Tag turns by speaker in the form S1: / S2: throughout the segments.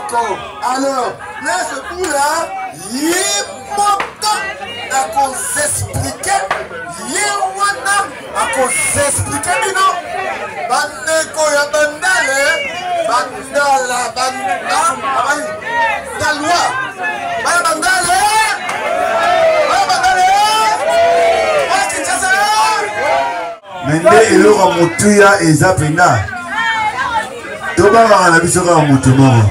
S1: moko. Alors, laisse pour là, il à qu'on s'explique, à qu'on s'explique, non? Bandeko ya bandale, bandala, la loi, bandale,
S2: Mende eloko motuya eza pena. Tobanga na biso ka motu moko.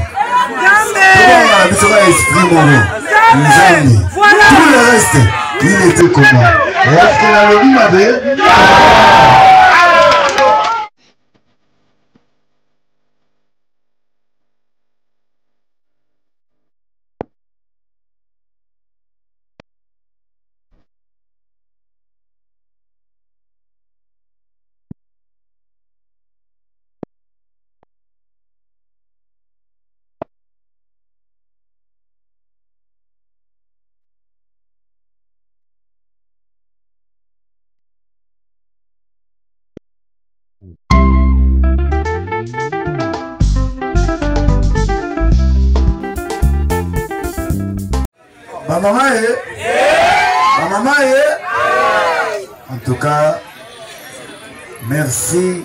S2: Tobanga na biso ka esprit moko. Nzambe. Tout le reste, il était comment? Est-ce que la lobby m'avait? Maman en tout cas, merci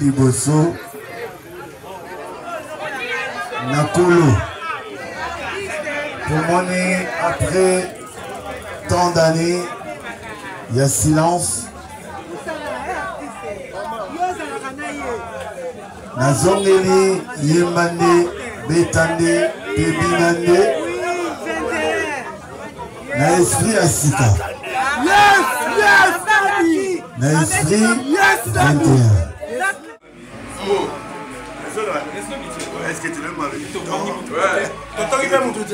S2: Liboso Nakolo pour mon après tant d'années, il y a silence. Nazongeli Yemane Betande Bebinande na esprit asika. Na esprit 21.
S3: Est-ce que tu l'aimes avec Tonton qui fait mon tout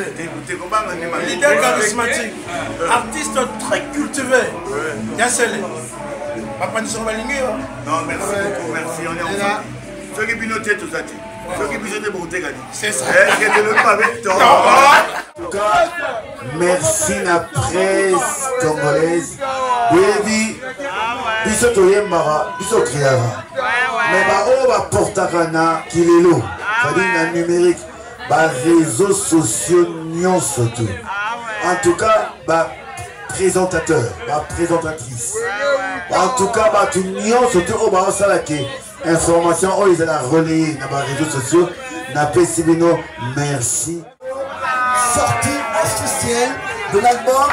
S3: leader charismatique, artiste très cultivé. Yassele. Papa ne sont pas lignés. Non, merci beaucoup, merci. On est ensemble. Ceux qui pinotent tout ça. Ceux qui pinotent pour te gagner. C'est ça. Est-ce que tu l'aimes avec toi?
S2: En tout cas, merci la presse congolaise. Baby, biso toyembara, biso kriara. Mais bah on va porter kana kilelo. C'est-à-dire na numérique, bah réseaux sociaux nyon surtout. En tout cas, bah présentateur, bah présentatrice. En tout cas, bah tout nyon surtout au bah ça là qui information oh ils ont relayé dans les réseaux sociaux. Na pesibino, merci.
S1: Sortie officielle de l'album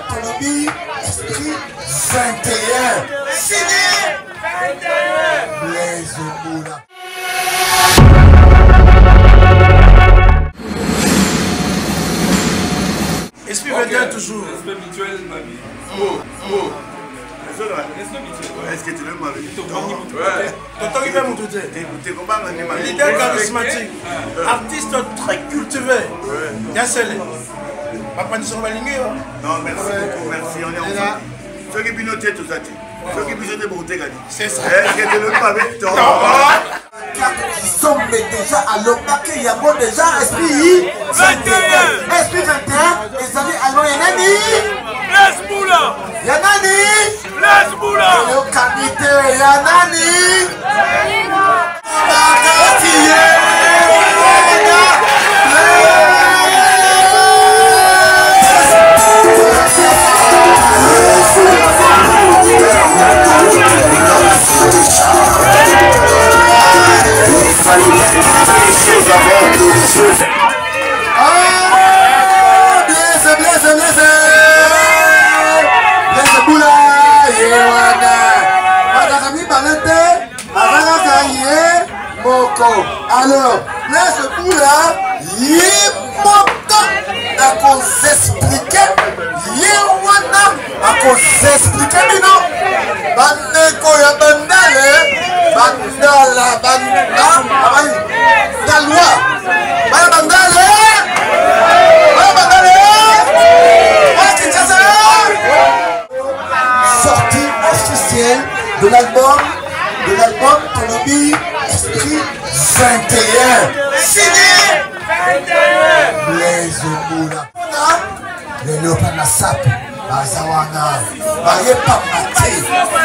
S1: Tolobi Esprit 21. Signé 21 Blaise Moula.
S3: Esprit 21 toujours.
S4: Respect mutuel, ma vie.
S3: Est-ce que tu l'aimes avec Tonton qui fait mon tout leader charismatique, artiste très cultivé. Yassele. Papa ne sont pas lignés. Non, merci beaucoup, merci. On est ensemble. Ceux qui pinotent tout ça. Ceux qui pinotent pour te gagner. C'est ça. Est-ce que tu l'aimes avec toi?
S1: Ils sont déjà à l'OPAC, il y a bon déjà Esprit 21. Esprit 21, les amis allemands, Yanani
S4: Blaise Moula.
S1: Yanani
S4: Blaise Moula.
S1: Le qualité, Yanani alors, laisse pour là, à qu'on s'explique, à qu'on s'explique, non? Bandeko ya bandale, bandala, la loi, bandale, sortie officielle de l'album Tolobi Esprit 21. Signé 21 Blaise Moula. Le léopard na sap, Bazawana, Baye Pamate.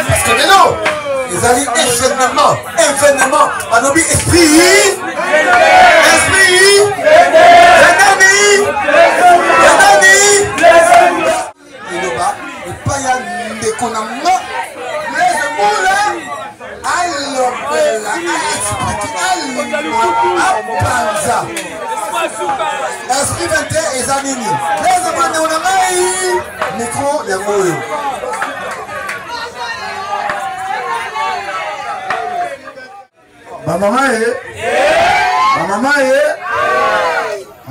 S1: Parce que non, ils allaient événement, Tolobi Esprit. Panza. Esprit 21 et Zanini. Les amants, on a micro, les mots.
S2: Ma maman est. Ma maman est.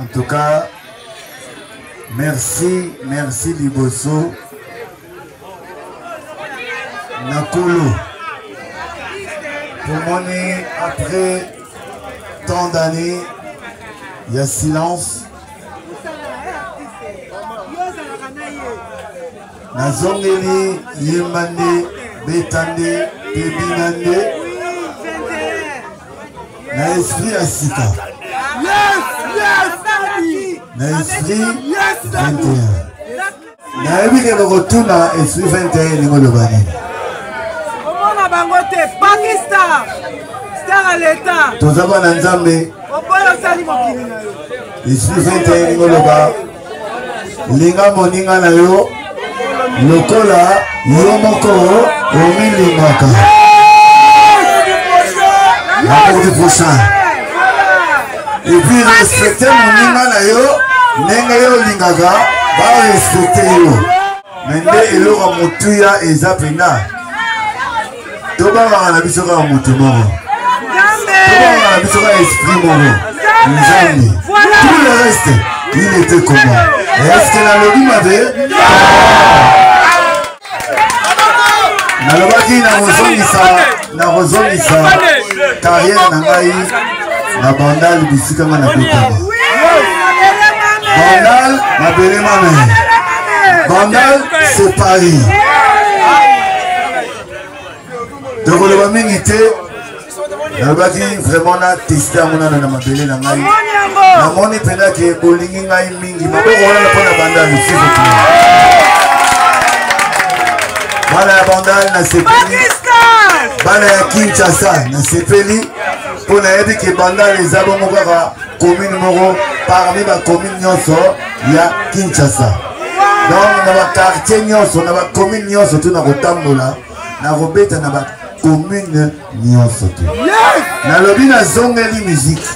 S2: En tout cas, merci Liboso. Nakolo. Pour moi, après tant d'années, il y a silence. Nazongeli, Yemande, Betande, Bebinande. Na esprit à Sika. Na esprit 21. Na ebi ke retour na esprit 21 ningo le bani.
S5: Omona bangote Pakistan. Star à l'état.
S2: Tozaba na Nzambe.
S5: Oboyo sali mokili na yo.
S2: Esprit 21 ningo le ba. Linga moninga na yo. Lokola yo moko omilingaka. Pour du prochain. Et puis respecter mon ninga na yo, nenga yo lingaga, va respecter yo. Mende eloko motuya eza pena. Toba na biso ka motu moko. Toba na biso ka esprit moko. Nzambe. Tout le reste, il était comment? Est-ce que la lobby m'avait? Nalobaki na rozongisa carrière na ngai na bandal bisika nga na kotama. Bandal mabele mame. Bandal c'est Paris. Tokoloba mingi te. Nalobaki vraiment na tester yango na mabele na ngai. Namoni pena ke bolingi ngai mingi. Maboko wana mpona bandal s'il vous plaît. Bala ya bandal na sepeli. Bala ya Kinshasa na sepeli. Pour na que bandal les abongo kaka commune moko parmi ba commune nyonso ya Kinshasa. Donc na ba quartier nyonso na ba commune nyonso tu na kotambola na robeta na ba commune nyonso tu. Na lobi na zongeli musique.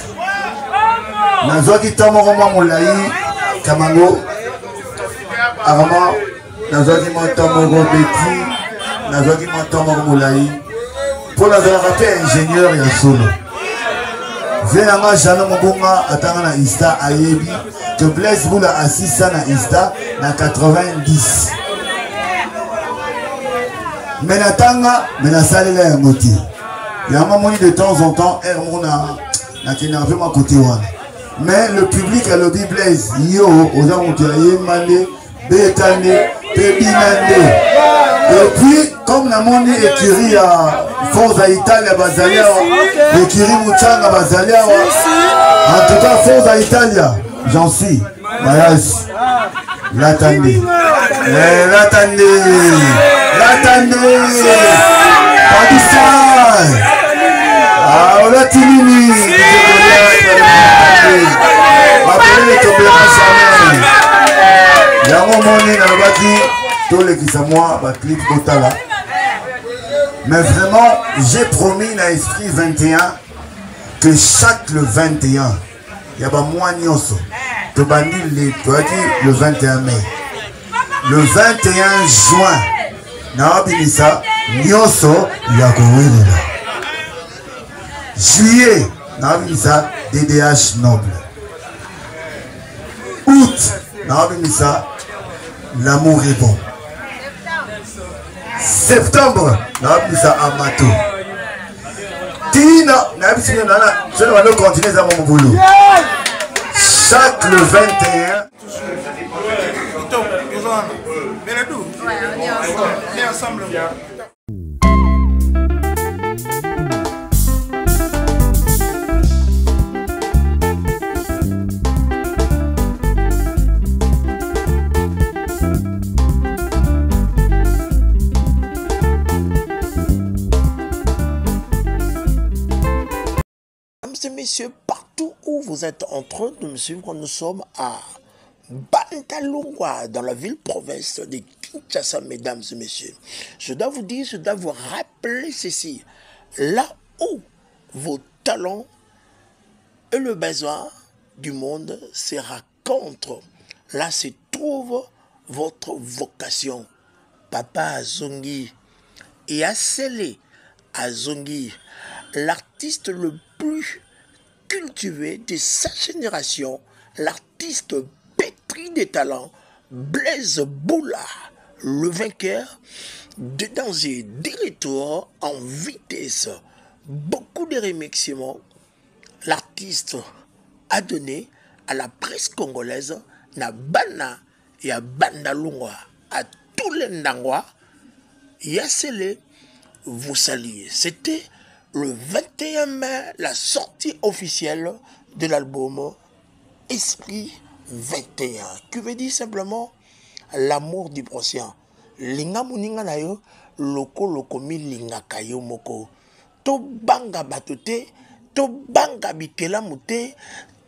S2: Na zoki tomoko mwa molai kamango. Arama na zoki montomoko beti na zoki montomoko molai. Pour la rapper ingénieur ya solo. Venanga Jano Mobunga atanga na Insta ayebi que Blaise Boula assista na Insta na 90. Mais natanga mais na salela ya moti. Ya mamoni de temps en temps ermona na kenerve ma côté wana. Mais le public a lobby Blaise yo oza mutu ayemande betande pebinande. Et puis comme la monnaie écurie à Forza Italia Bazalia, écurie Mouchanga Bazalia, en tout cas Forza Italia, j'en suis. Mayas, l'attendez. L'attendez. L'attendez. Pakistan. Ah, on a Tilini. Appelez les tombeurs. Yango Moni Nabaki. Tous les qui sont moi, clip Botala. Mais vraiment, j'ai promis à Esprit 21 que chaque le 21, il y a pas moins nyoso. Que bandi le 21 mai. Le 21 juin, Naabinisa, nyoso, Yagowelela. Juillet, Naabinisa, DDH noble. Août, Naabinisa, l'amour est bon. Septembre, Naabinisa Amato. Tina, Naabinisa, je ne vais pas continuer à mon boulot. Chaque le 21.
S3: Ouais, on est ensemble.
S6: Mesdames et messieurs, partout où vous êtes en train de me suivre, nous sommes à Bantalungwa, dans la ville-province de Kinshasa, mesdames et messieurs. Je dois vous dire, je dois vous rappeler ceci. Là où vos talents Et le besoin du monde sera contre. Là se trouve votre vocation. Papa Azongi et Asselé Azongi, l'artiste le plus cultivé de sa génération, l'artiste pétri de talent, Blaise Boula, le vainqueur de danger, des retours en vitesse. Beaucoup de remerciements. L'artiste a donné à la presse congolaise, na bana et à Bandalungwa, à tous les Ndangwa, Yassele vous salue. C'était le 21 mai, la sortie officielle de l'album Esprit 21, qui veut dire simplement l'amour du prochain. Linga muninga na yo, loko mi linga kayo moko. To banga batote, to banga bitela mute,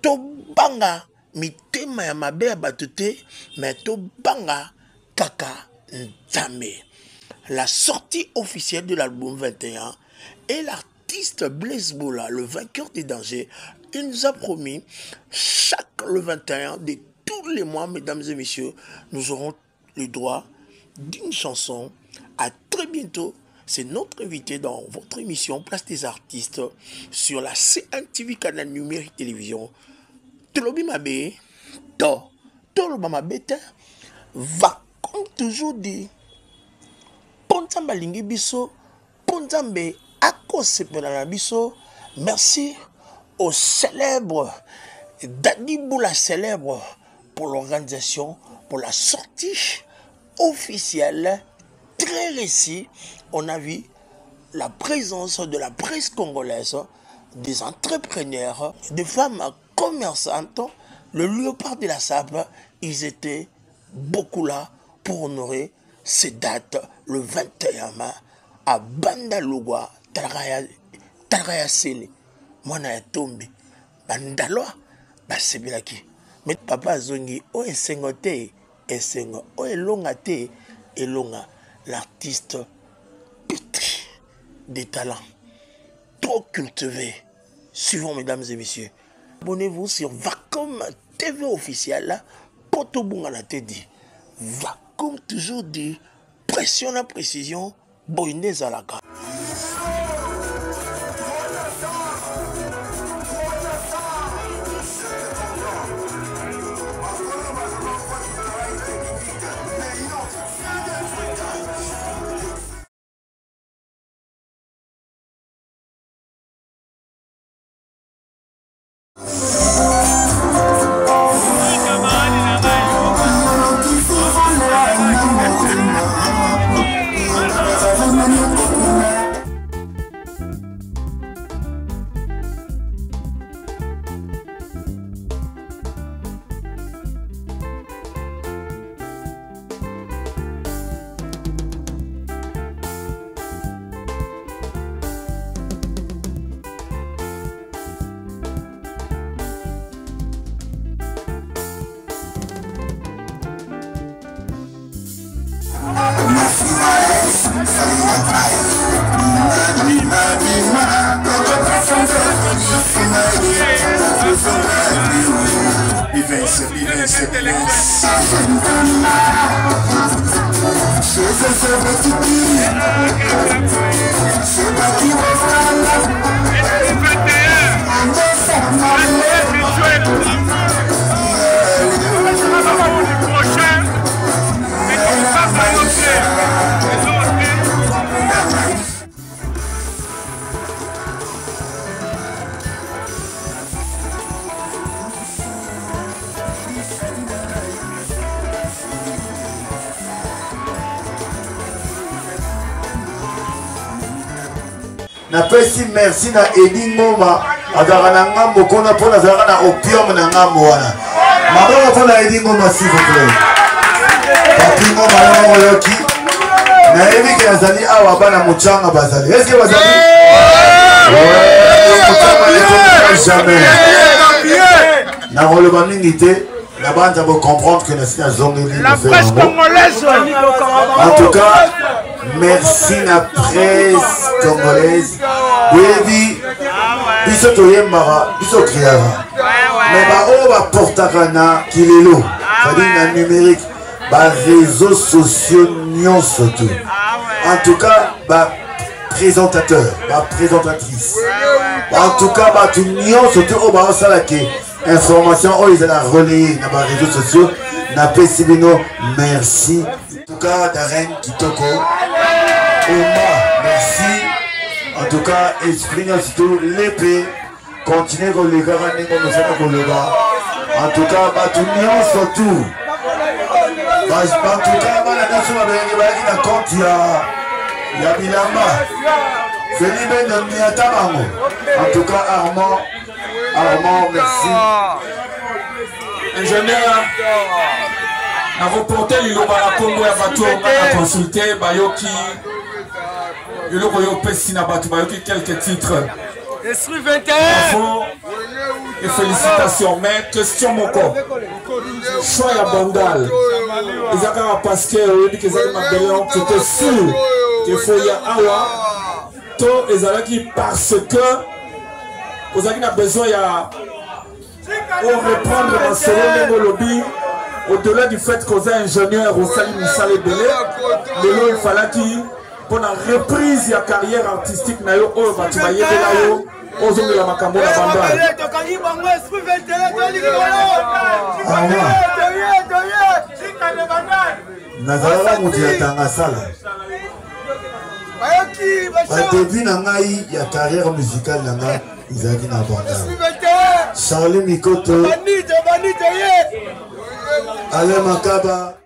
S6: to banga mitema ya mabe batote, mais to banga kaka nzame. La sortie officielle de l'album 21 et l'artiste Blaise Boula, le vainqueur des dangers, il nous a promis chaque le 21 de tous les mois, mesdames et messieurs, nous aurons le droit d'une chanson. À très bientôt. C'est notre invité dans votre émission Place des artistes sur la C1 TV canal numérique télévision. Tolobi Mabe, Toloba Mabete, va comme toujours dire, Ponzamba Lingi Biso, Ponzambe Akose Penana Biso, merci au célèbre Dadi Boula célèbre pour l'organisation, pour la sortie officielle, très réussie. On a vu la présence de la presse congolaise, des entrepreneurs, des femmes commerçantes, le léopard de la sable, ils étaient beaucoup là pour honorer ces dates le 21 mai à Bandalungwa, Taraya Sele, Mwana ya Tombe, Bandalwa, Basebelaki. Mais Papa Zongi, o esengote, esengo, o elongate, elonga, l'artiste pétri des talents, trop cultivé. Suivons, mesdames et messieurs. Abonnez-vous sur Vacom TV officiel. Poto Bungana Tedi. Vacom toujours dit pression la précision. Boyne Zalaka.
S2: Napesi merci na Edi Ngoma azaka na ngambo kona pona azaka na opium na ngambo wana maboko pona Edi Ngoma s'il vous plaît Papi Ngoma na yoki na ebi ke azali awa bana muchanga bazali est-ce que bazali jamais na relevé mingi te la bande va comprendre que la zone
S3: la presse congolaise
S2: en tout cas merci la presse congolaise boyebi biso toyembaka biso kriaka mais baoyo baportaka na kilelo c'est-à-dire na numérique réseaux sociaux nyonso te en tout cas présentateur présentatrice en tout cas bato nyonso te oyo baosalaki information oyo ezala relayer na réseaux sociaux napesi bino merci en tout cas Darren Kitoko Oma merci en tout cas esprit surtout l'épée continuez kolekaka ndenge mosala koloba en tout cas bato nyonso tout en tout cas bana nyonso babelenge bayaki na compte ya bilamba felibe noniata bango en tout cas Armand merci
S7: ingénieur na reporter liloba na Congo ya bato na consulter bayoki yoloko yo pesi na bato bayoki quelques titres
S5: Esprit 21
S7: bravo et félicitations mais question moko choix ya bandal ezaka parce que oyebi que ezaki mabelon c'était sûr que faut ya awa to ezalaki parce que ozalaki na besoin ya reprendre masolo ndenge lobby au-delà du fait qu'on est ingénieur au Sali Moussale Belé, il fallait pour la reprise de la carrière artistique na yo o batubaye de la yo ozonga la makambo na bandal.
S2: Nazala mutia tanga sala. Au début na ngai ya carrière musicale na ngai izaki na bandal. Charlie Mikoto. Alain Makaba.